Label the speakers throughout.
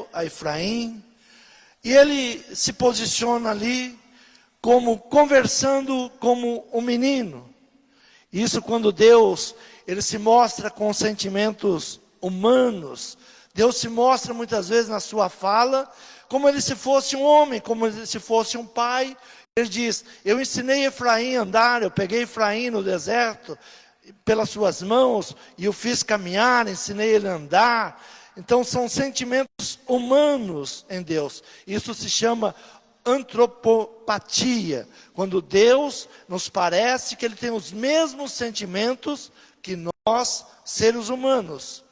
Speaker 1: Israel, a Efraim, e ele se posiciona ali como conversando como um menino. Isso quando Deus, ele se mostra com sentimentos humanos. Deus se mostra muitas vezes na sua fala como ele se fosse um homem, como ele se fosse um pai. Ele diz, eu ensinei Efraim a andar, eu peguei Efraim no deserto pelas suas mãos e o fiz caminhar, ensinei ele a andar. Então são sentimentos humanos em Deus. Isso se chama antropopatia, quando Deus nos parece que ele tem os mesmos sentimentos que nós, seres humanos.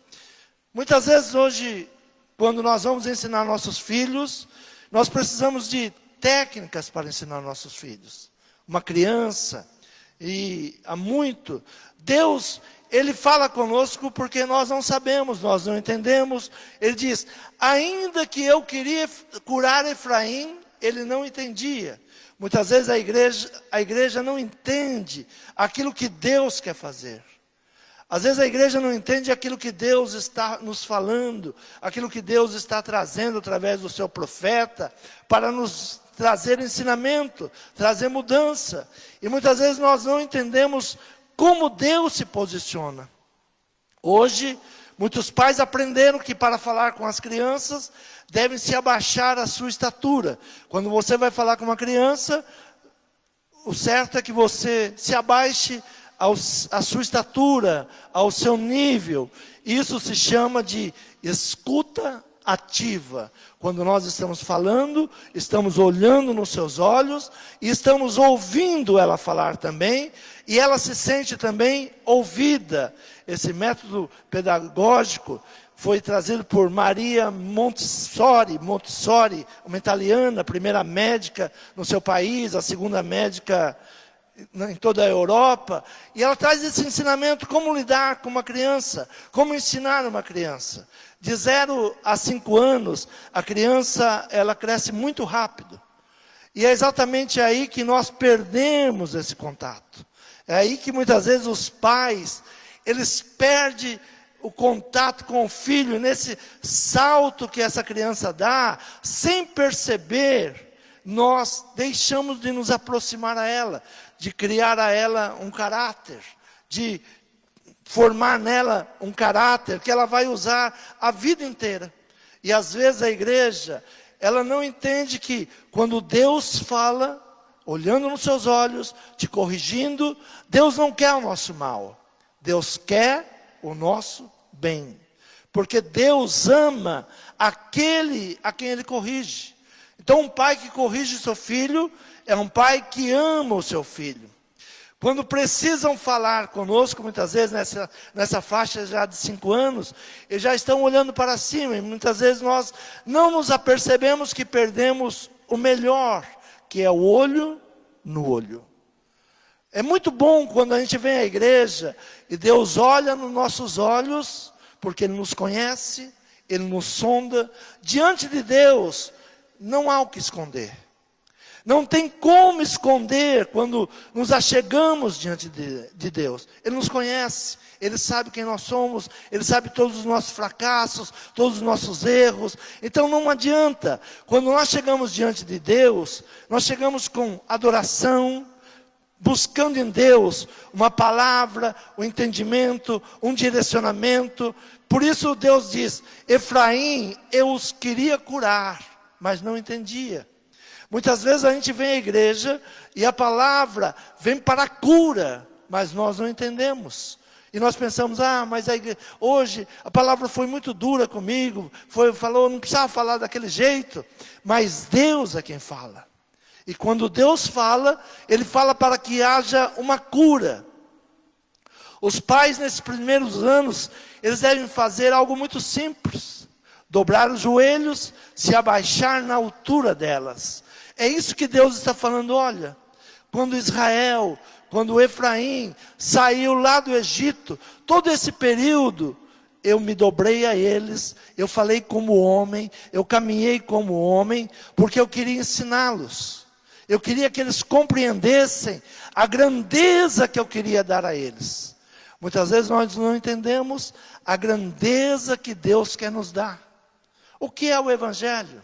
Speaker 1: Muitas vezes hoje, quando nós vamos ensinar nossos filhos, nós precisamos de técnicas para ensinar nossos filhos. Uma criança, e há muito, Deus, ele fala conosco porque nós não sabemos, nós não entendemos. Ele diz, ainda que eu queria curar Efraim, ele não entendia. Muitas vezes a igreja não entende aquilo que Deus quer fazer. Às vezes a igreja não entende aquilo que Deus está nos falando, aquilo que Deus está trazendo através do seu profeta, para nos trazer ensinamento, trazer mudança. E muitas vezes nós não entendemos como Deus se posiciona. Hoje, muitos pais aprenderam que para falar com as crianças, devem se abaixar a sua estatura. Quando você vai falar com uma criança, o certo é que você se abaixe à sua estatura, ao seu nível. Isso se chama de escuta ativa. Quando nós estamos falando, estamos olhando nos seus olhos, e estamos ouvindo ela falar também, e ela se sente também ouvida. Esse método pedagógico foi trazido por Maria Montessori, uma italiana, a primeira médica no seu país, a segunda médica em toda a Europa. E ela traz esse ensinamento, como lidar com uma criança, como ensinar uma criança. De 0 a 5 anos, a criança, ela cresce muito rápido. E é exatamente aí que nós perdemos esse contato. É aí que muitas vezes os pais, eles perdem o contato com o filho, nesse salto que essa criança dá, sem perceber, nós deixamos de nos aproximar a ela, de criar a ela um caráter, de formar nela um caráter que ela vai usar a vida inteira. E às vezes a igreja, ela não entende que quando Deus fala, olhando nos seus olhos, te corrigindo, Deus não quer o nosso mal, Deus quer o nosso bem, porque Deus ama aquele a quem Ele corrige. Então um pai que corrige o seu filho, é um pai que ama o seu filho. Quando precisam falar conosco, muitas vezes nessa faixa já de 5 anos, eles já estão olhando para cima, e muitas vezes nós não nos apercebemos que perdemos o melhor, que é o olho no olho. É muito bom quando a gente vem à igreja e Deus olha nos nossos olhos, porque Ele nos conhece, Ele nos sonda. Diante de Deus, não há o que esconder. Não tem como esconder quando nos achegamos diante de Deus. Ele nos conhece, Ele sabe quem nós somos, Ele sabe todos os nossos fracassos, todos os nossos erros. Então não adianta, quando nós chegamos diante de Deus, nós chegamos com adoração, buscando em Deus uma palavra, um entendimento, um direcionamento. Por isso Deus diz, Efraim, eu os queria curar, mas não entendia. Muitas vezes a gente vem à igreja e a palavra vem para a cura, mas nós não entendemos. E nós pensamos, mas hoje a palavra foi muito dura comigo, falou, não precisava falar daquele jeito, mas Deus é quem fala. E quando Deus fala, Ele fala para que haja uma cura. Os pais nesses primeiros anos, eles devem fazer algo muito simples. Dobrar os joelhos, se abaixar na altura delas. É isso que Deus está falando, olha. Quando Israel, quando Efraim saiu lá do Egito, todo esse período, eu me dobrei a eles, eu falei como homem, eu caminhei como homem, porque eu queria ensiná-los. Eu queria que eles compreendessem a grandeza que eu queria dar a eles. Muitas vezes nós não entendemos a grandeza que Deus quer nos dar. O que é o Evangelho?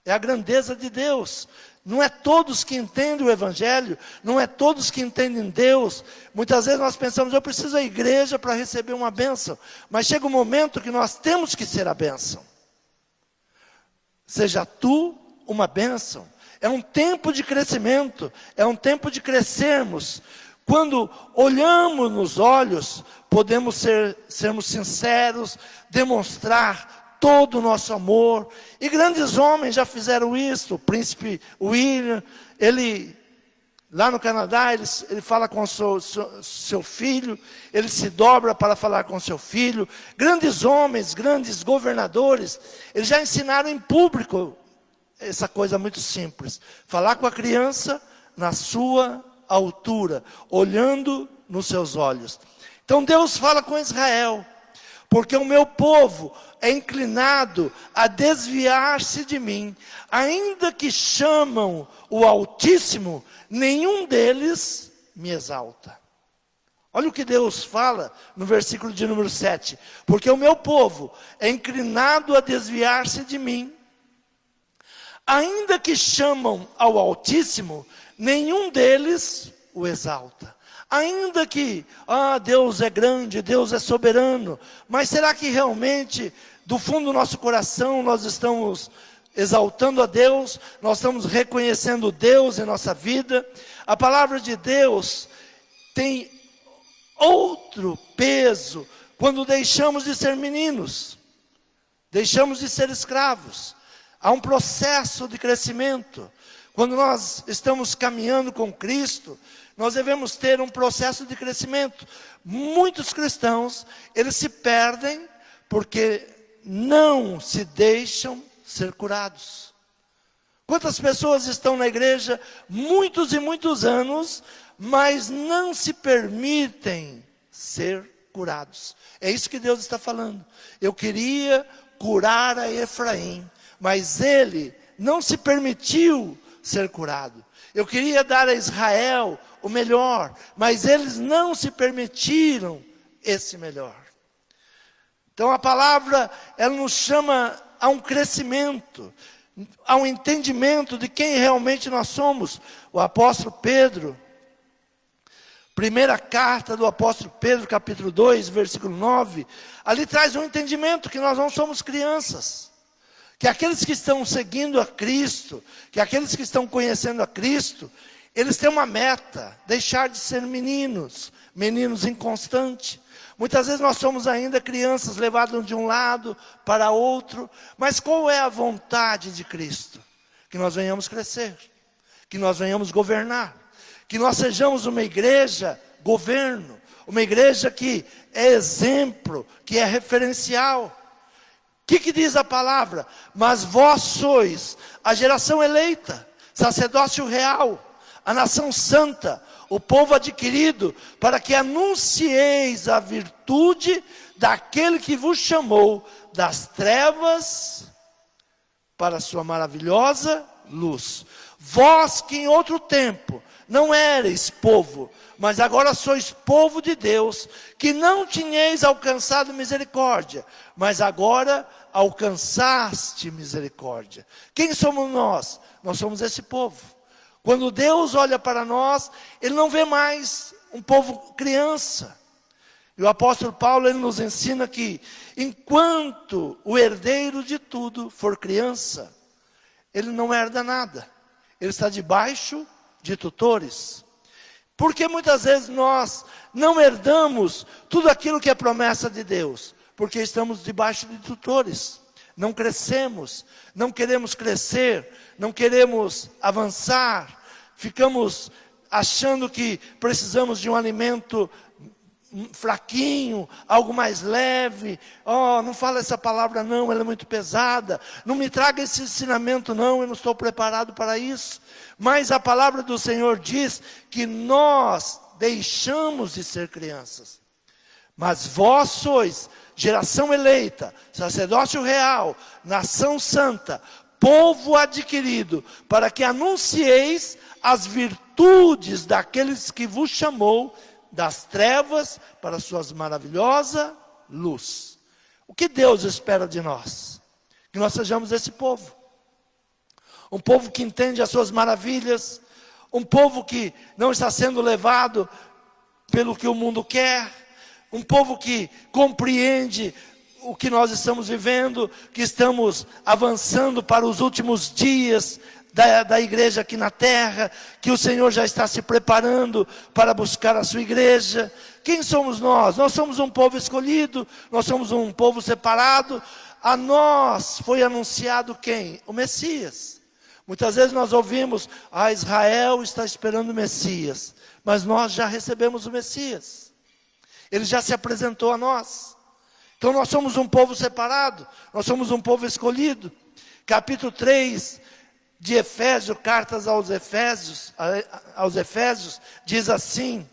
Speaker 1: É a grandeza de Deus. Não é todos que entendem o Evangelho, não é todos que entendem Deus. Muitas vezes nós pensamos, eu preciso da igreja para receber uma bênção. Mas chega um momento que nós temos que ser a bênção. Seja tu uma bênção. É um tempo de crescimento, é um tempo de crescermos. Quando olhamos nos olhos, podemos sermos sinceros, demonstrar todo o nosso amor. E grandes homens já fizeram isso. O príncipe William, ele, lá no Canadá, ele fala com seu filho, ele se dobra para falar com seu filho. Grandes homens, grandes governadores, eles já ensinaram em público essa coisa muito simples. Falar com a criança na sua altura, olhando nos seus olhos. Então Deus fala com Israel, porque o meu povo é inclinado a desviar-se de mim, ainda que chamam o Altíssimo, nenhum deles me exalta. Olha o que Deus fala no versículo de número 7, porque o meu povo é inclinado a desviar-se de mim, ainda que chamam ao Altíssimo, nenhum deles o exalta. Ainda que, Deus é grande, Deus é soberano, mas será que realmente, do fundo do nosso coração, nós estamos exaltando a Deus, nós estamos reconhecendo Deus em nossa vida? A palavra de Deus tem outro peso quando deixamos de ser meninos, deixamos de ser escravos. Há um processo de crescimento. Quando nós estamos caminhando com Cristo, nós devemos ter um processo de crescimento. Muitos cristãos, eles se perdem porque não se deixam ser curados. Quantas pessoas estão na igreja muitos e muitos anos, mas não se permitem ser curados? É isso que Deus está falando. Eu queria curar a Efraim, mas ele não se permitiu ser curado. Eu queria dar a Israel o melhor, mas eles não se permitiram esse melhor. Então a palavra, ela nos chama a um crescimento, a um entendimento de quem realmente nós somos. O apóstolo Pedro, primeira carta do apóstolo Pedro, capítulo 2, versículo 9, ali traz um entendimento que nós não somos crianças. Que aqueles que estão seguindo a Cristo, que aqueles que estão conhecendo a Cristo, eles têm uma meta, deixar de ser meninos inconstantes. Muitas vezes nós somos ainda crianças, levados de um lado para outro, mas qual é a vontade de Cristo? Que nós venhamos crescer, que nós venhamos governar, que nós sejamos uma igreja governo, uma igreja que é exemplo, que é referencial. O que diz a palavra? Mas vós sois a geração eleita, sacerdócio real, a nação santa, o povo adquirido, para que anuncieis a virtude daquele que vos chamou das trevas para a sua maravilhosa luz. Vós que em outro tempo não erais povo, mas agora sois povo de Deus, que não tinhais alcançado misericórdia, mas agora alcançaste misericórdia. Quem somos nós? Nós somos esse povo. Quando Deus olha para nós, Ele não vê mais um povo criança. E o apóstolo Paulo, ele nos ensina que enquanto o herdeiro de tudo for criança, ele não herda nada. Ele está debaixo de tutores. Porque muitas vezes nós não herdamos tudo aquilo que é promessa de Deus, porque estamos debaixo de tutores. Não crescemos, não queremos crescer, não queremos avançar, ficamos achando que precisamos de um alimento fraquinho, algo mais leve. Não fala essa palavra não, ela é muito pesada. Não me traga esse ensinamento não, eu não estou preparado para isso. Mas a palavra do Senhor diz que nós deixamos de ser crianças. Mas vós sois geração eleita, sacerdócio real, nação santa, povo adquirido, para que anuncieis as virtudes daqueles que vos chamou das trevas para a sua maravilhosa luz. O que Deus espera de nós? que nós sejamos esse povo. Um povo que entende as suas maravilhas, um povo que não está sendo levado pelo que o mundo quer, um povo que compreende o que nós estamos vivendo, que estamos avançando para os últimos dias da igreja aqui na terra, que o Senhor já está se preparando para buscar a sua igreja. Quem somos nós? Nós somos um povo escolhido, nós somos um povo separado. A nós foi anunciado quem? O Messias. Muitas vezes nós ouvimos, Israel está esperando o Messias, mas nós já recebemos o Messias. Ele já se apresentou a nós. Então nós somos um povo separado, nós somos um povo escolhido. Capítulo 3 de Efésios, cartas aos Efésios, diz assim,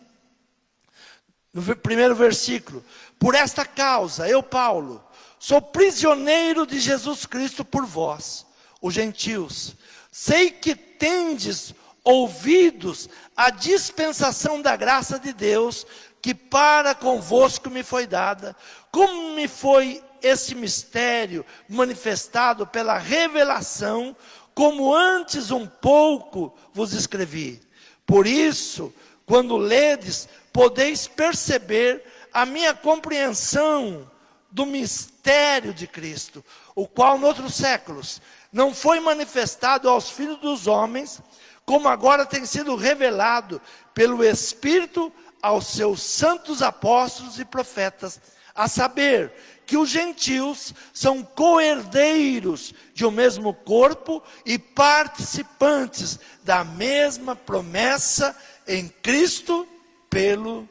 Speaker 1: no primeiro versículo: por esta causa, eu, Paulo, sou prisioneiro de Jesus Cristo por vós, os gentios. Sei que tendes ouvidos a dispensação da graça de Deus, que para convosco me foi dada, como me foi esse mistério manifestado pela revelação, como antes um pouco vos escrevi. Por isso, quando ledes, podeis perceber a minha compreensão do mistério de Cristo, o qual, noutros séculos, não foi manifestado aos filhos dos homens, como agora tem sido revelado pelo Espírito aos seus santos apóstolos e profetas, a saber, que os gentios são co-herdeiros de um mesmo corpo e participantes da mesma promessa em Cristo pelo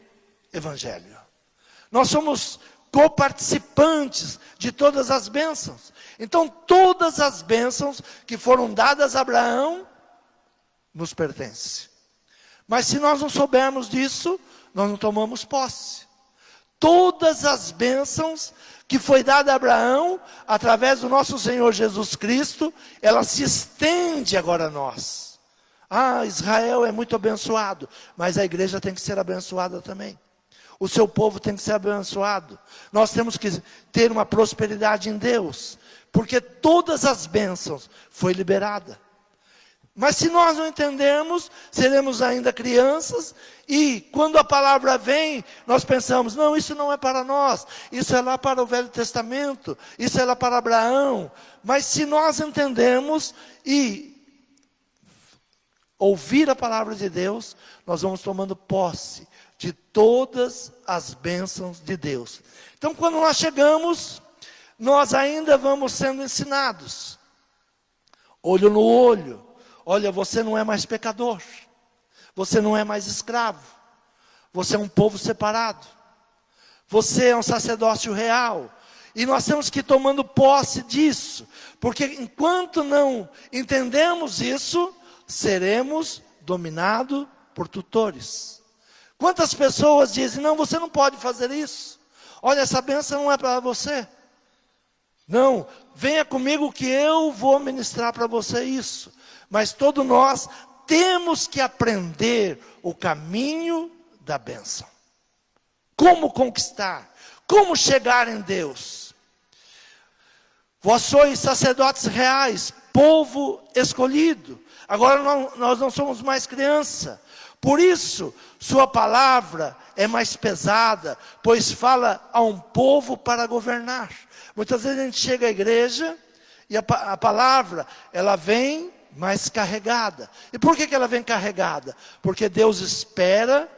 Speaker 1: Evangelho. Nós somos co-participantes de todas as bênçãos. Então todas as bênçãos que foram dadas a Abraão nos pertencem. Mas se nós não soubermos disso, nós não tomamos posse. Todas as bênçãos que foi dada a Abraão, através do nosso Senhor Jesus Cristo, ela se estende agora a nós. Israel é muito abençoado, mas a igreja tem que ser abençoada também. O seu povo tem que ser abençoado. Nós temos que ter uma prosperidade em Deus, porque todas as bênçãos foi liberada. Mas se nós não entendermos, seremos ainda crianças, e quando a palavra vem, nós pensamos, não, isso não é para nós, isso é lá para o Velho Testamento, isso é lá para Abraão. Mas se nós entendermos e ouvir a palavra de Deus, nós vamos tomando posse de todas as bênçãos de Deus. Então quando nós chegamos, nós ainda vamos sendo ensinados, olho no olho. Olha, você não é mais pecador, você não é mais escravo, você é um povo separado, você é um sacerdócio real, e nós temos que ir tomando posse disso, porque enquanto não entendemos isso, seremos dominados por tutores. Quantas pessoas dizem, não, você não pode fazer isso, olha, essa bênção não é para você, não, venha comigo que eu vou ministrar para você isso. Mas todos nós temos que aprender o caminho da bênção. Como conquistar, como chegar em Deus. Vós sois sacerdotes reais, povo escolhido. Agora nós não somos mais criança. Por isso, sua palavra é mais pesada, pois fala a um povo para governar. Muitas vezes a gente chega à igreja e a palavra, ela vem mais carregada. E por que ela vem carregada? Porque Deus espera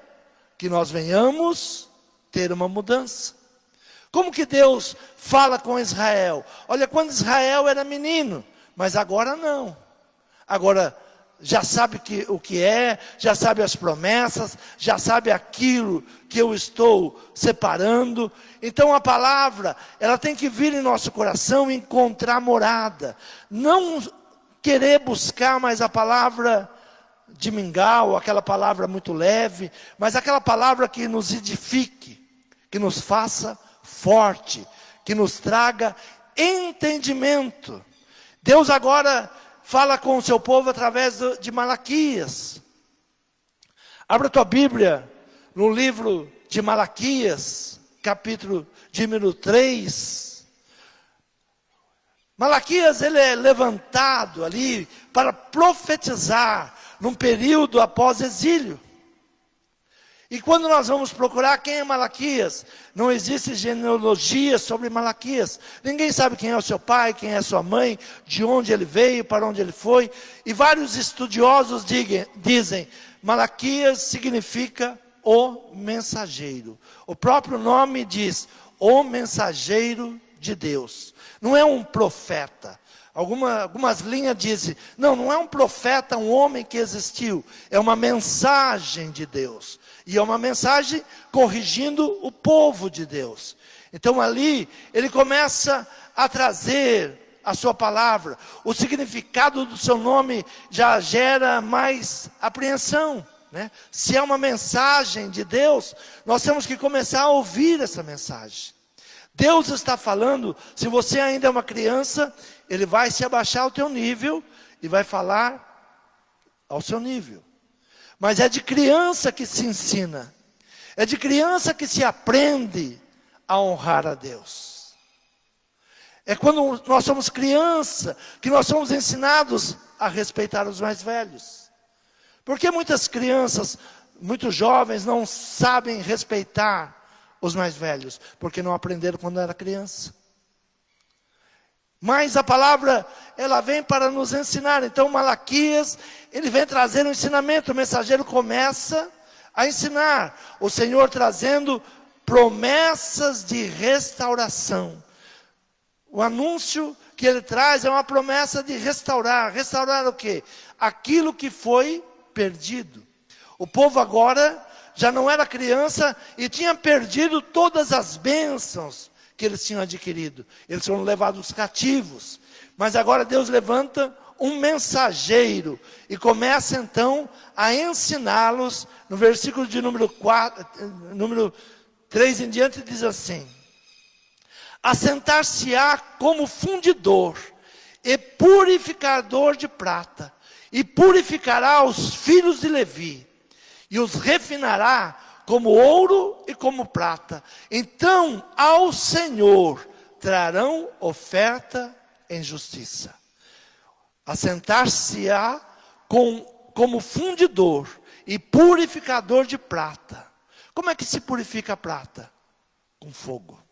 Speaker 1: que nós venhamos ter uma mudança. Como que Deus fala com Israel? Olha, quando Israel era menino, mas agora não. Agora já sabe o que é, já sabe as promessas, já sabe aquilo que eu estou separando. Então a palavra, ela tem que vir em nosso coração e encontrar morada. Não querer buscar mais a palavra de mingau, aquela palavra muito leve, mas aquela palavra que nos edifique, que nos faça forte, que nos traga entendimento. Deus agora fala com o seu povo através de Malaquias. Abra tua Bíblia no livro de Malaquias, capítulo de número 3. Malaquias, ele é levantado ali para profetizar num período após exílio. E quando nós vamos procurar quem é Malaquias, não existe genealogia sobre Malaquias. Ninguém sabe quem é o seu pai, quem é a sua mãe, de onde ele veio, para onde ele foi. E vários estudiosos dizem, Malaquias significa o mensageiro. O próprio nome diz, o mensageiro de Deus. Não é um profeta. Algumas linhas dizem, não é um profeta, um homem que existiu. É uma mensagem de Deus. E é uma mensagem corrigindo o povo de Deus. Então ali, ele começa a trazer a sua palavra. O significado do seu nome já gera mais apreensão, né? Se é uma mensagem de Deus, nós temos que começar a ouvir essa mensagem. Deus está falando, se você ainda é uma criança, Ele vai se abaixar ao teu nível e vai falar ao seu nível. Mas é de criança que se ensina, é de criança que se aprende a honrar a Deus. É quando nós somos criança que nós somos ensinados a respeitar os mais velhos. Porque muitas crianças, muitos jovens não sabem respeitar os mais velhos, porque não aprenderam quando era criança. Mas a palavra, ela vem para nos ensinar. Então Malaquias, ele vem trazer um ensinamento. O mensageiro começa a ensinar. O Senhor trazendo promessas de restauração. O anúncio que ele traz é uma promessa de restaurar. Restaurar o quê? Aquilo que foi perdido. O povo agora já não era criança e tinha perdido todas as bênçãos que eles tinham adquirido. Eles foram levados cativos. Mas agora Deus levanta um mensageiro e começa então a ensiná-los. No versículo de número 3 em diante diz assim: assentar-se-á como fundidor e purificador de prata, e purificará os filhos de Levi, e os refinará como ouro e como prata. Então ao Senhor trarão oferta em justiça. Assentar-se-á como fundidor e purificador de prata. Como é que se purifica a prata? Com fogo.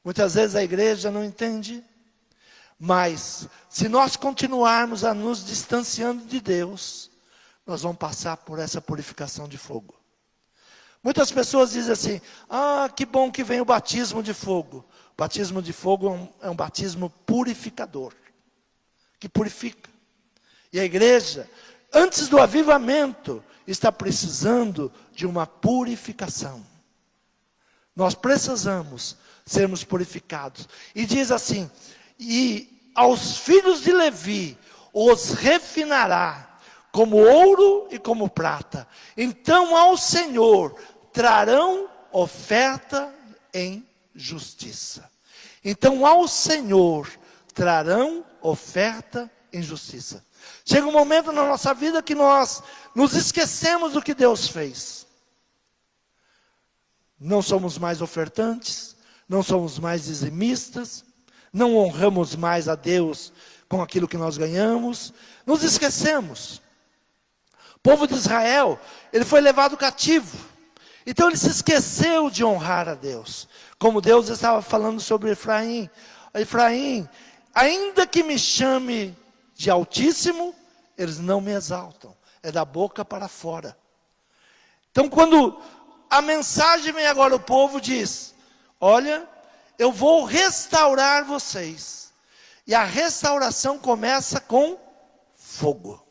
Speaker 1: Muitas vezes a igreja não entende, mas se nós continuarmos a nos distanciando de Deus, nós vamos passar por essa purificação de fogo. Muitas pessoas dizem assim, que bom que vem o batismo de fogo. O batismo de fogo é um batismo purificador, que purifica. E a igreja, antes do avivamento, está precisando de uma purificação. Nós precisamos sermos purificados. E diz assim, e aos filhos de Levi os refinará, como ouro e como prata. Então ao Senhor trarão oferta em justiça. Então ao Senhor trarão oferta em justiça. Chega um momento na nossa vida que nós nos esquecemos do que Deus fez. Não somos mais ofertantes, não somos mais dizimistas, não honramos mais a Deus com aquilo que nós ganhamos, nos esquecemos. O povo de Israel, ele foi levado cativo. Então ele se esqueceu de honrar a Deus. Como Deus estava falando sobre Efraim. Efraim, ainda que me chame de Altíssimo, eles não me exaltam. É da boca para fora. Então quando a mensagem vem agora, o povo diz, olha, eu vou restaurar vocês. E a restauração começa com fogo.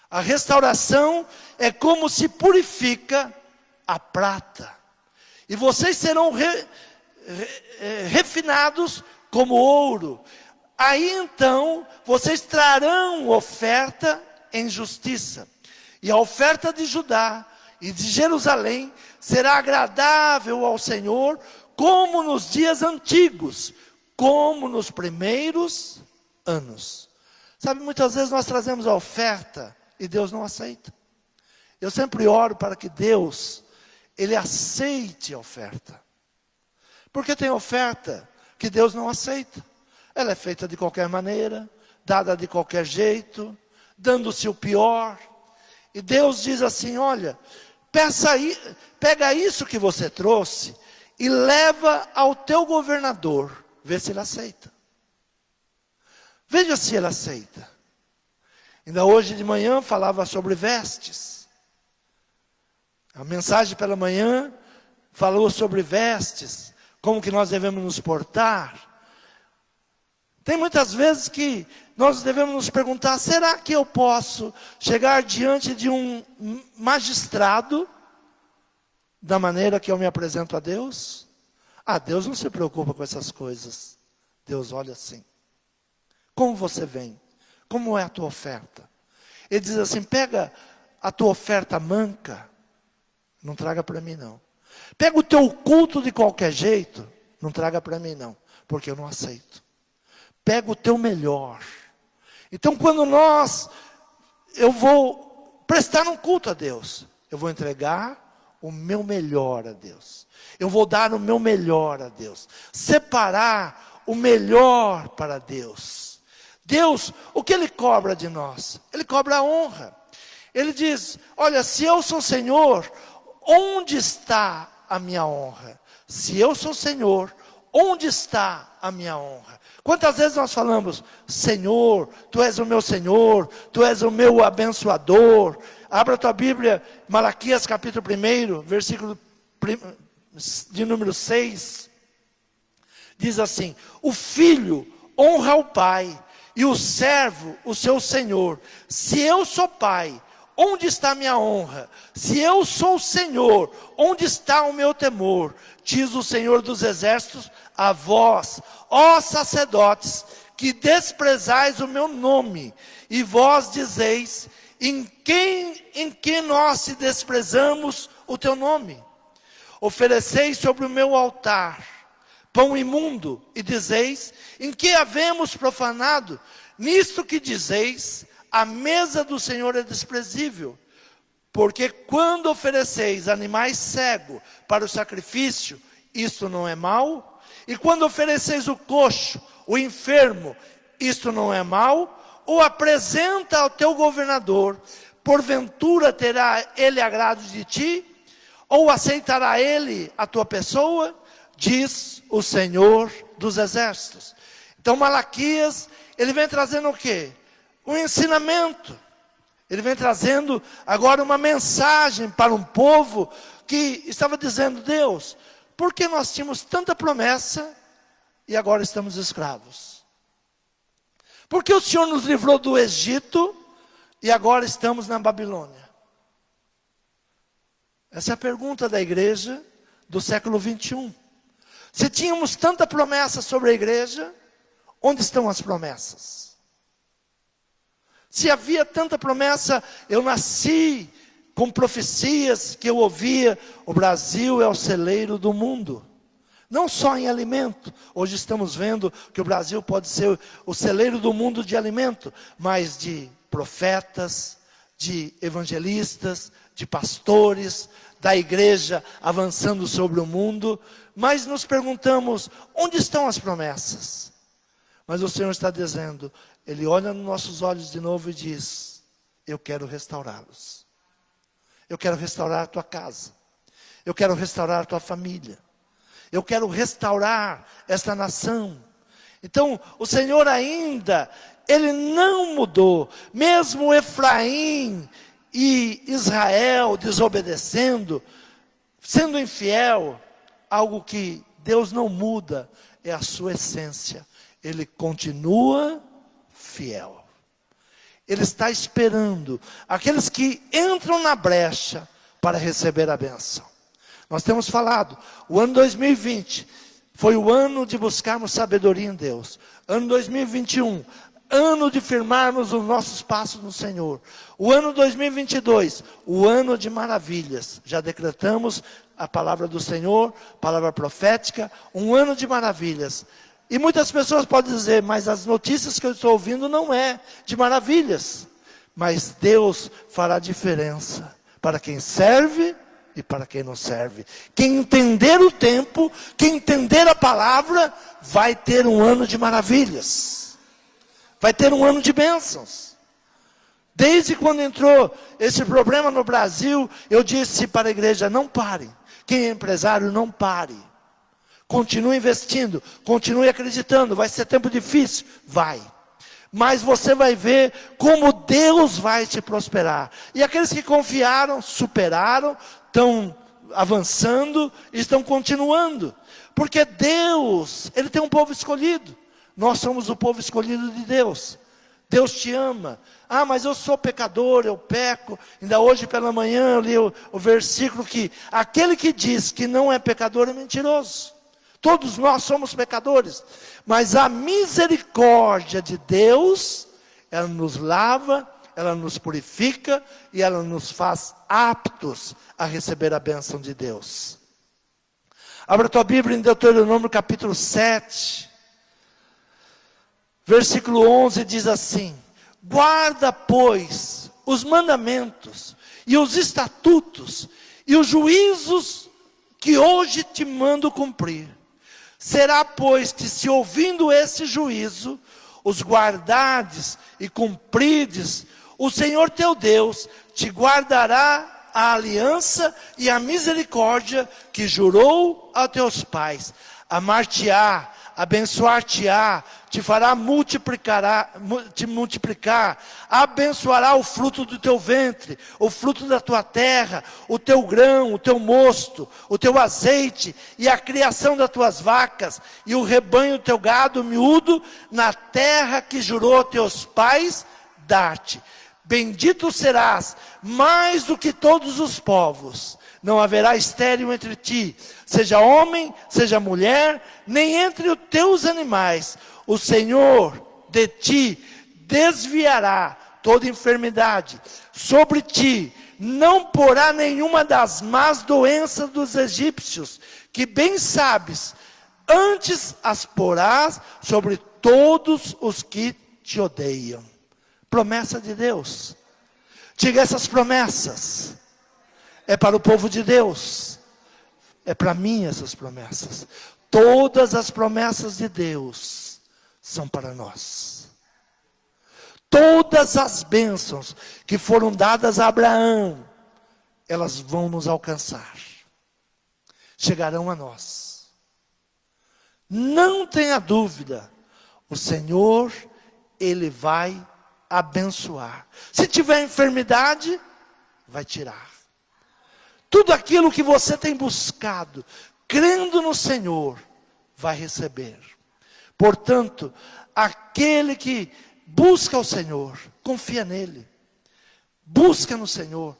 Speaker 1: A restauração é como se purifica a prata. E vocês serão refinados como ouro. Aí então, vocês trarão oferta em justiça. E a oferta de Judá e de Jerusalém será agradável ao Senhor, como nos dias antigos, como nos primeiros anos. Sabe, muitas vezes nós trazemos a oferta e Deus não aceita. Eu sempre oro para que Deus, Ele aceite a oferta. Porque tem oferta que Deus não aceita. ela é feita de qualquer maneira, dada de qualquer jeito, dando-se o pior. E Deus diz assim, olha, pega isso que você trouxe e leva ao teu governador, vê se ele aceita. Veja se ele aceita. Ainda hoje de manhã falava sobre vestes. A mensagem pela manhã falou sobre vestes, como que nós devemos nos portar. Tem muitas vezes que nós devemos nos perguntar, será que eu posso chegar diante de um magistrado da maneira que eu me apresento a Deus? Deus não se preocupa com essas coisas. Deus olha assim. Como você vem? Como é a tua oferta? Ele diz assim, pega a tua oferta manca, não traga para mim não. Pega o teu culto de qualquer jeito, não traga para mim não, porque eu não aceito. Pega o teu melhor. Então quando eu vou prestar um culto a Deus, eu vou entregar o meu melhor a Deus. Eu vou dar o meu melhor a Deus. Separar o melhor para Deus. Deus, o que Ele cobra de nós? Ele cobra a honra. Ele diz, olha, se eu sou Senhor, onde está a minha honra? Se eu sou Senhor, onde está a minha honra? Quantas vezes nós falamos, Senhor, Tu és o meu Senhor, Tu és o meu abençoador. Abra a tua Bíblia, Malaquias capítulo 1, versículo de número 6. Diz assim, o filho honra o pai, e o servo, o seu senhor. Se eu sou pai, onde está a minha honra? Se eu sou o Senhor, onde está o meu temor? Diz o Senhor dos exércitos, a vós, ó sacerdotes, que desprezais o meu nome, e vós dizeis, em que nós se desprezamos o teu nome? Ofereceis sobre o meu altar pão imundo, e dizeis, em que havemos profanado? Nisto que dizeis, a mesa do Senhor é desprezível. Porque quando ofereceis animais cegos para o sacrifício, isto não é mal? E quando ofereceis o coxo, o enfermo, isto não é mal? Ou apresenta ao teu governador, porventura terá ele agrado de ti? Ou aceitará ele a tua pessoa? Diz o Senhor dos exércitos. Então Malaquias, ele vem trazendo o quê? Um ensinamento. Ele vem trazendo agora uma mensagem para um povo que estava dizendo, Deus, por que nós tínhamos tanta promessa e agora estamos escravos? Por que o Senhor nos livrou do Egito e agora estamos na Babilônia? Essa é a pergunta da igreja do século 21. Se tínhamos tanta promessa sobre a igreja, onde estão as promessas? Se havia tanta promessa, eu nasci com profecias que eu ouvia, o Brasil é o celeiro do mundo. Não só em alimento, hoje estamos vendo que o Brasil pode ser o celeiro do mundo de alimento, mas de profetas, de evangelistas, de pastores, da igreja avançando sobre o mundo. Mas nos perguntamos, onde estão as promessas? Mas o Senhor está dizendo, Ele olha nos nossos olhos de novo e diz, eu quero restaurá-los. Eu quero restaurar a tua casa. Eu quero restaurar a tua família. Eu quero restaurar esta nação. Então, o Senhor ainda, Ele não mudou. Mesmo Efraim e Israel desobedecendo, sendo infiel, algo que Deus não muda é a sua essência. Ele continua fiel. Ele está esperando aqueles que entram na brecha para receber a bênção. Nós temos falado, o ano 2020 foi o ano de buscarmos sabedoria em Deus. Ano 2021, ano de firmarmos os nossos passos no Senhor. O ano 2022, o ano de maravilhas. Já decretamos a palavra do Senhor, palavra profética, um ano de maravilhas. E muitas pessoas podem dizer, mas as notícias que eu estou ouvindo não é de maravilhas. Mas Deus fará diferença para quem serve e para quem não serve. Quem entender o tempo, quem entender a palavra, vai ter um ano de maravilhas. Vai ter um ano de bênçãos. Desde quando entrou esse problema no Brasil, eu disse para a igreja, não pare. Quem é empresário, não pare. Continue investindo, continue acreditando. Vai ser tempo difícil? Vai. Mas você vai ver como Deus vai te prosperar. E aqueles que confiaram, superaram, estão avançando, estão continuando. Porque Deus, Ele tem um povo escolhido. Nós somos o povo escolhido de Deus. Deus te ama. Ah, mas eu sou pecador, eu peco. Ainda hoje pela manhã eu li o versículo que aquele que diz que não é pecador é mentiroso. Todos nós somos pecadores. Mas a misericórdia de Deus, ela nos lava, ela nos purifica e ela nos faz aptos a receber a bênção de Deus. Abra a tua Bíblia em Deuteronômio capítulo 7. Versículo 11 diz assim: guarda, pois, os mandamentos e os estatutos e os juízos que hoje te mando cumprir. Será, pois, que se ouvindo esse juízo, os guardardes e cumprides, o Senhor teu Deus te guardará a aliança e a misericórdia que jurou a teus pais. Amar-te-á, abençoar-te-á, te fará te multiplicar, abençoará o fruto do teu ventre, o fruto da tua terra, o teu grão, o teu mosto, o teu azeite, e a criação das tuas vacas, e o rebanho do teu gado miúdo, na terra que jurou a teus pais dar-te. Bendito serás mais do que todos os povos. Não haverá estéril entre ti, seja homem, seja mulher, nem entre os teus animais. O Senhor de ti desviará toda enfermidade. Sobre ti não porá nenhuma das más doenças dos egípcios, que bem sabes, antes as porás sobre todos os que te odeiam. Promessa de Deus. Diga, essas promessas é para o povo de Deus. É para mim essas promessas. Todas as promessas de Deus são para nós. Todas as bênçãos que foram dadas a Abraão, elas vão nos alcançar. Chegarão a nós. Não tenha dúvida, o Senhor, Ele vai abençoar. Se tiver enfermidade, vai tirar. Tudo aquilo que você tem buscado, crendo no Senhor, vai receber. Portanto, aquele que busca o Senhor, confia nele. Busca no Senhor.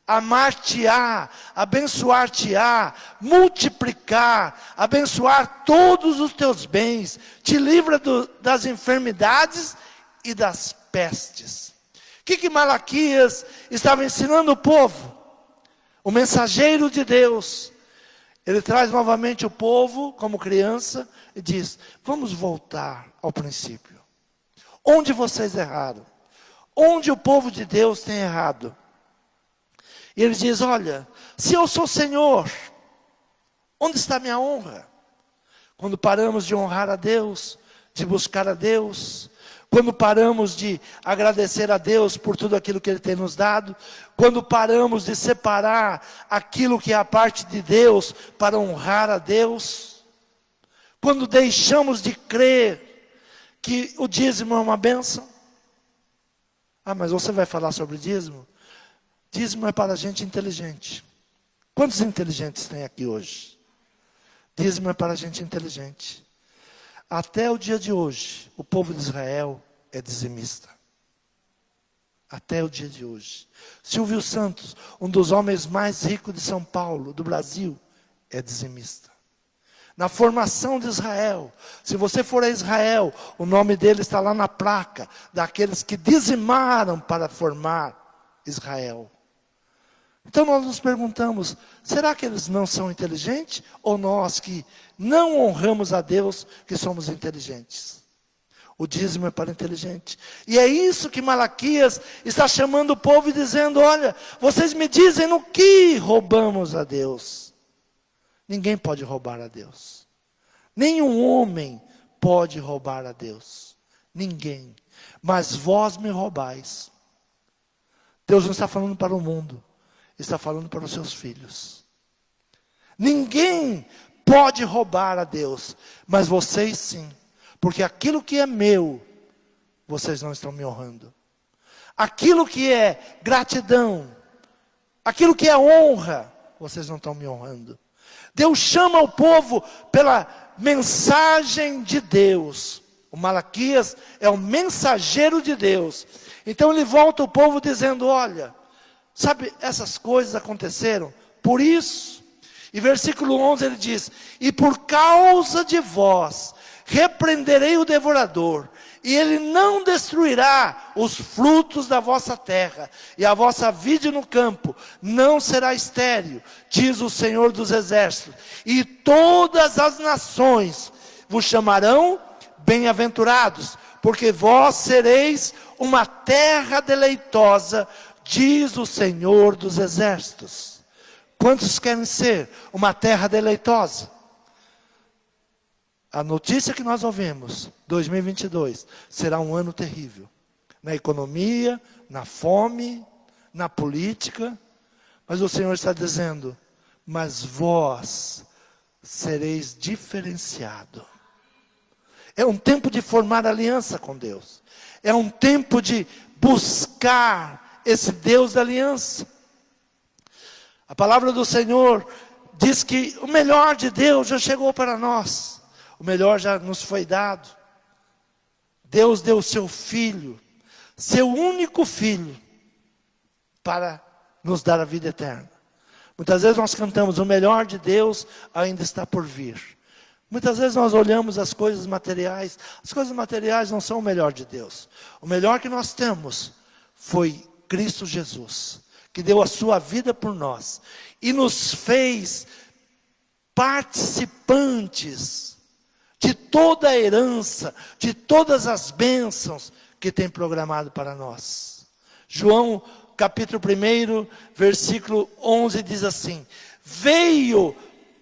Speaker 1: Amar-te-á, abençoar-te-á, multiplicar, abençoar todos os teus bens, te livra das enfermidades e das pestes. O que Malaquias estava ensinando o povo? O mensageiro de Deus, ele traz novamente o povo como criança e diz: vamos voltar ao princípio. Onde vocês erraram? Onde o povo de Deus tem errado? E ele diz: olha, se eu sou Senhor, onde está minha honra? Quando paramos de honrar a Deus, de buscar a Deus, quando paramos de agradecer a Deus por tudo aquilo que Ele tem nos dado, quando paramos de separar aquilo que é a parte de Deus para honrar a Deus, quando deixamos de crer que o dízimo é uma bênção. Ah, mas você vai falar sobre dízimo? Dízimo é para gente inteligente. Quantos inteligentes tem aqui hoje? Dízimo é para gente inteligente. Até o dia de hoje, o povo de Israel é dizimista. Até o dia de hoje. Silvio Santos, um dos homens mais ricos de São Paulo, do Brasil, é dizimista. Na formação de Israel, se você for a Israel, o nome dele está lá na placa, daqueles que dizimaram para formar Israel. Então nós nos perguntamos, será que eles não são inteligentes? Ou nós que não honramos a Deus, que somos inteligentes? O dízimo é para inteligente. E é isso que Malaquias está chamando o povo e dizendo: olha, vocês me dizem no que roubamos a Deus. Ninguém pode roubar a Deus. Nenhum homem pode roubar a Deus. Ninguém. Mas vós me roubais. Deus não está falando para o mundo. Está falando para os seus filhos. Ninguém pode roubar a Deus. Mas vocês sim. Porque aquilo que é meu, vocês não estão me honrando. Aquilo que é gratidão, aquilo que é honra, vocês não estão me honrando. Deus chama o povo pela mensagem de Deus. O Malaquias é o mensageiro de Deus. Então ele volta o povo dizendo: olha, sabe, essas coisas aconteceram por isso. E versículo 11 ele diz: e por causa de vós repreenderei o devorador, e ele não destruirá os frutos da vossa terra, e a vossa vide no campo não será estéril, diz o Senhor dos Exércitos. E todas as nações vos chamarão bem-aventurados, porque vós sereis uma terra deleitosa, diz o Senhor dos Exércitos. Quantos querem ser uma terra deleitosa? A notícia que nós ouvimos, 2022, será um ano terrível. Na economia, na fome, na política. Mas o Senhor está dizendo: mas vós sereis diferenciado. É um tempo de formar aliança com Deus. É um tempo de buscar esse Deus da aliança. A palavra do Senhor diz que o melhor de Deus já chegou para nós. O melhor já nos foi dado. Deus deu o seu Filho, seu único Filho, para nos dar a vida eterna. Muitas vezes nós cantamos: o melhor de Deus ainda está por vir. Muitas vezes nós olhamos as coisas materiais. As coisas materiais não são o melhor de Deus. O melhor que nós temos foi Cristo Jesus, que deu a sua vida por nós e nos fez participantes de toda a herança, de todas as bênçãos que tem programado para nós. João capítulo 1, versículo 11 diz assim: veio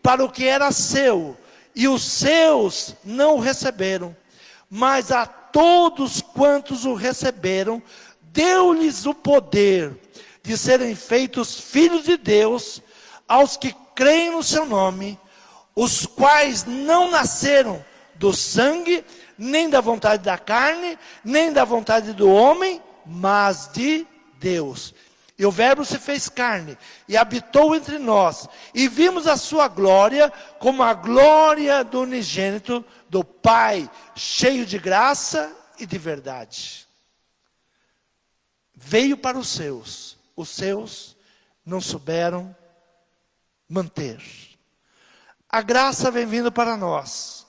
Speaker 1: para o que era seu, e os seus não o receberam, mas a todos quantos o receberam, deu-lhes o poder de serem feitos filhos de Deus, aos que creem no seu nome, os quais não nasceram do sangue, nem da vontade da carne, nem da vontade do homem, mas de Deus. E o Verbo se fez carne, e habitou entre nós, e vimos a sua glória, como a glória do unigênito do Pai, cheio de graça e de verdade. Veio para os seus não souberam manter. A graça vem vindo para nós.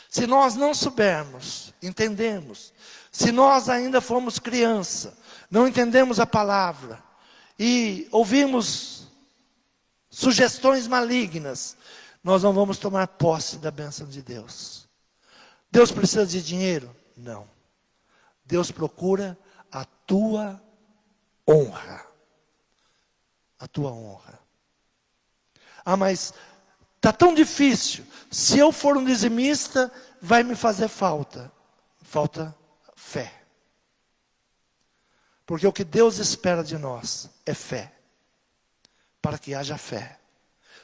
Speaker 1: Se nós não soubermos, entendemos, se nós ainda formos criança, não entendemos a palavra, e ouvimos sugestões malignas, nós não vamos tomar posse da bênção de Deus. Deus precisa de dinheiro? Não. Deus procura a tua honra. A tua honra. Ah, mas está tão difícil. Se eu for um dizimista, vai me fazer falta. Falta fé. Porque o que Deus espera de nós é fé. Para que haja fé.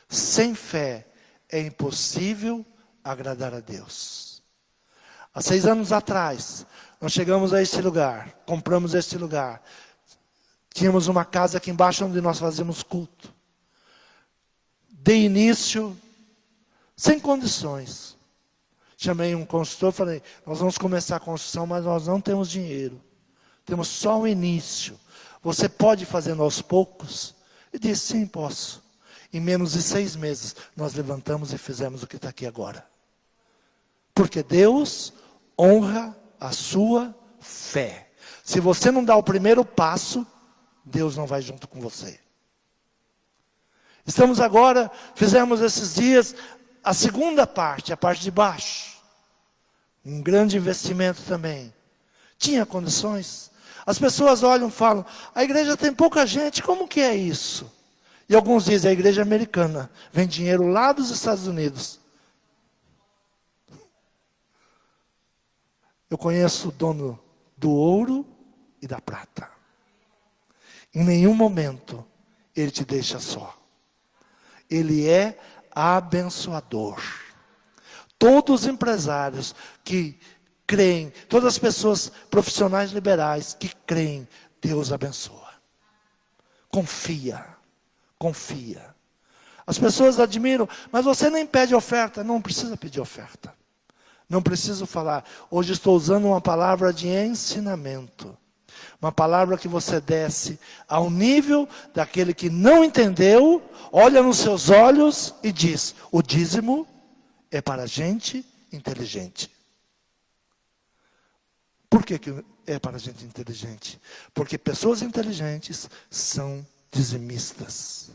Speaker 1: Sem fé é impossível agradar a Deus. Há 6 anos atrás, nós chegamos a este lugar, compramos este lugar. Tínhamos uma casa aqui embaixo onde nós fazíamos culto. Dei início, sem condições. Chamei um consultor e falei: nós vamos começar a construção, mas nós não temos dinheiro. Temos só o início. Você pode fazendo aos poucos? E disse: sim, posso. Em menos de 6 meses, nós levantamos e fizemos o que está aqui agora. Porque Deus honra a sua fé. Se você não dá o primeiro passo, Deus não vai junto com você. Estamos agora, fizemos esses dias a segunda parte, a parte de baixo. Um grande investimento também. Tinha condições. As pessoas olham e falam, a igreja tem pouca gente, como que é isso? E alguns dizem, a igreja é americana, vem dinheiro lá dos Estados Unidos. Eu conheço o dono do ouro e da prata. Em nenhum momento ele te deixa só. Ele é abençoador. Todos os empresários que creem, todas as pessoas profissionais liberais que creem, Deus abençoa. Confia, confia. As pessoas admiram, mas você nem pede oferta. Não precisa pedir oferta. Não preciso falar. Hoje estou usando uma palavra de ensinamento. Uma palavra que você desce ao nível daquele que não entendeu, olha nos seus olhos e diz, o dízimo é para gente inteligente. Por que é para gente inteligente? Porque pessoas inteligentes são dizimistas.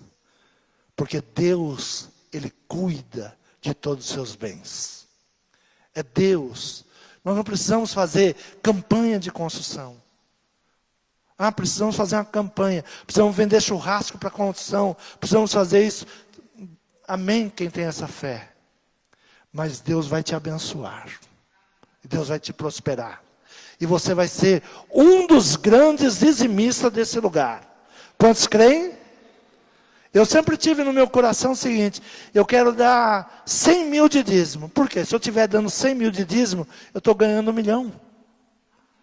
Speaker 1: Porque Deus, Ele cuida de todos os seus bens. É Deus. Nós não precisamos fazer campanha de construção. Precisamos fazer uma campanha. Precisamos vender churrasco para construção. Precisamos fazer isso. Amém, quem tem essa fé. Mas Deus vai te abençoar. Deus vai te prosperar. E você vai ser um dos grandes dizimistas desse lugar. Quantos creem? Eu sempre tive no meu coração o seguinte, eu quero dar 100 mil de dízimo. Por quê? Se eu estiver dando 100 mil de dízimo, eu estou ganhando 1 milhão.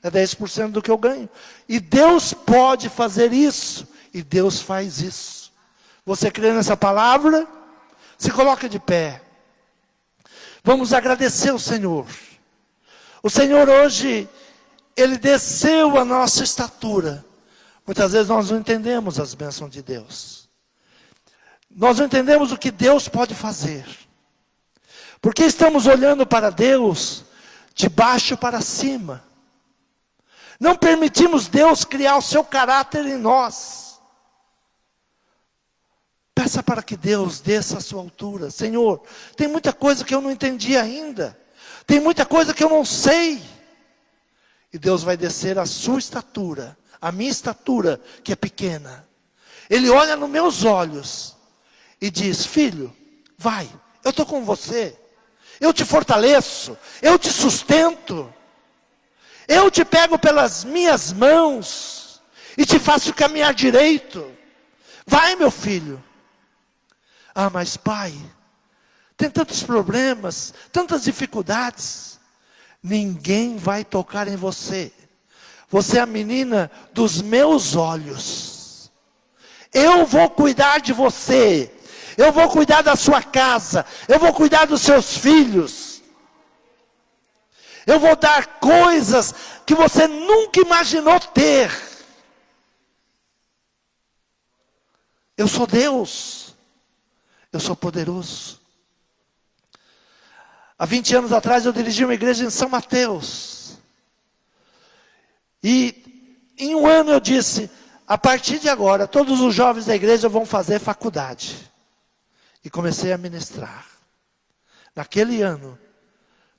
Speaker 1: É 10% do que eu ganho. E Deus pode fazer isso. E Deus faz isso. Você crê nessa palavra? Se coloca de pé. Vamos agradecer o Senhor. O Senhor hoje, Ele desceu a nossa estatura. Muitas vezes nós não entendemos as bênçãos de Deus. Nós não entendemos o que Deus pode fazer. Porque estamos olhando para Deus de baixo para cima. Não permitimos Deus criar o seu caráter em nós. Peça para que Deus desça a sua altura. Senhor, tem muita coisa que eu não entendi ainda. Tem muita coisa que eu não sei. E Deus vai descer a sua estatura, a minha estatura, que é pequena. Ele olha nos meus olhos e diz, filho, vai, eu estou com você. Eu te fortaleço, eu te sustento. Eu te pego pelas minhas mãos e te faço caminhar direito. Vai, meu filho. Mas pai, tem tantos problemas, tantas dificuldades. Ninguém vai tocar em você. Você é a menina dos meus olhos. Eu vou cuidar de você. Eu vou cuidar da sua casa. Eu vou cuidar dos seus filhos. Eu vou dar coisas que você nunca imaginou ter. Eu sou Deus. Eu sou poderoso. Há 20 anos atrás eu dirigi uma igreja em São Mateus. E em um ano eu disse, a partir de agora, todos os jovens da igreja vão fazer faculdade. E comecei a ministrar. Naquele ano,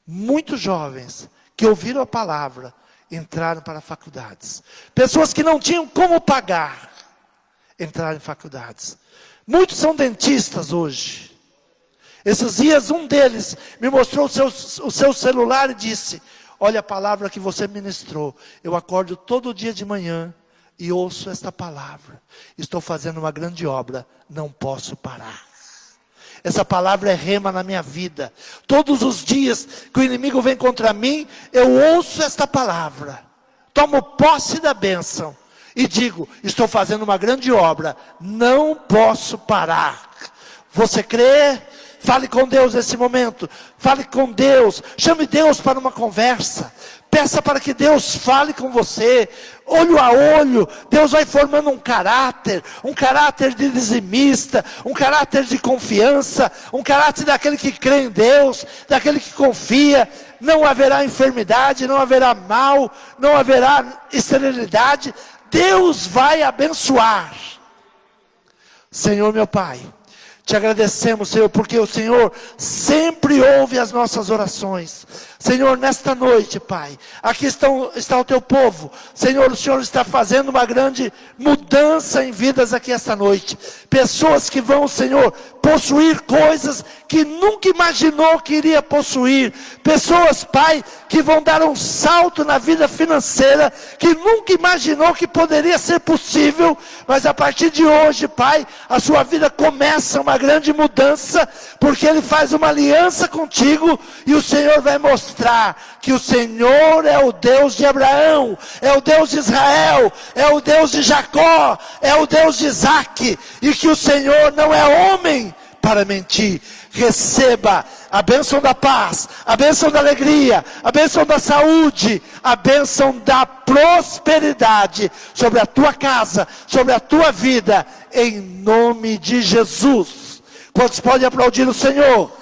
Speaker 1: muitos jovens que ouviram a palavra entraram para faculdades. Pessoas que não tinham como pagar entraram em faculdades. Muitos são dentistas hoje. Esses dias um deles me mostrou o seu celular e disse, olha a palavra que você ministrou. Eu acordo todo dia de manhã e ouço esta palavra. Estou fazendo uma grande obra, não posso parar. Essa palavra é rema na minha vida. Todos os dias que o inimigo vem contra mim, eu ouço esta palavra. Tomo posse da bênção. E digo, estou fazendo uma grande obra. Não posso parar. Você crê? Fale com Deus nesse momento. Fale com Deus. Chame Deus para uma conversa. Peça para que Deus fale com você. Olho a olho. Deus vai formando um caráter de dizimista, um caráter de confiança, um caráter daquele que crê em Deus, daquele que confia. Não haverá enfermidade, não haverá mal, não haverá esterilidade. Deus vai abençoar. Senhor meu Pai, te agradecemos, Senhor, porque o Senhor sempre ouve as nossas orações. Senhor, nesta noite, Pai, aqui está o teu povo. Senhor, o Senhor está fazendo uma grande mudança em vidas aqui esta noite. Pessoas que vão, Senhor, possuir coisas que nunca imaginou que iria possuir. Pessoas, Pai, que vão dar um salto na vida financeira, que nunca imaginou que poderia ser possível. Mas a partir de hoje, Pai, a sua vida começa uma grande mudança, porque Ele faz uma aliança contigo, e o Senhor vai mostrar que o Senhor é o Deus de Abraão, é o Deus de Israel, é o Deus de Jacó, é o Deus de Isaac, e que o Senhor não é homem para mentir. Receba a bênção da paz, a bênção da alegria, a bênção da saúde, a bênção da prosperidade sobre a tua casa, sobre a tua vida, em nome de Jesus. Quantos podem aplaudir o Senhor?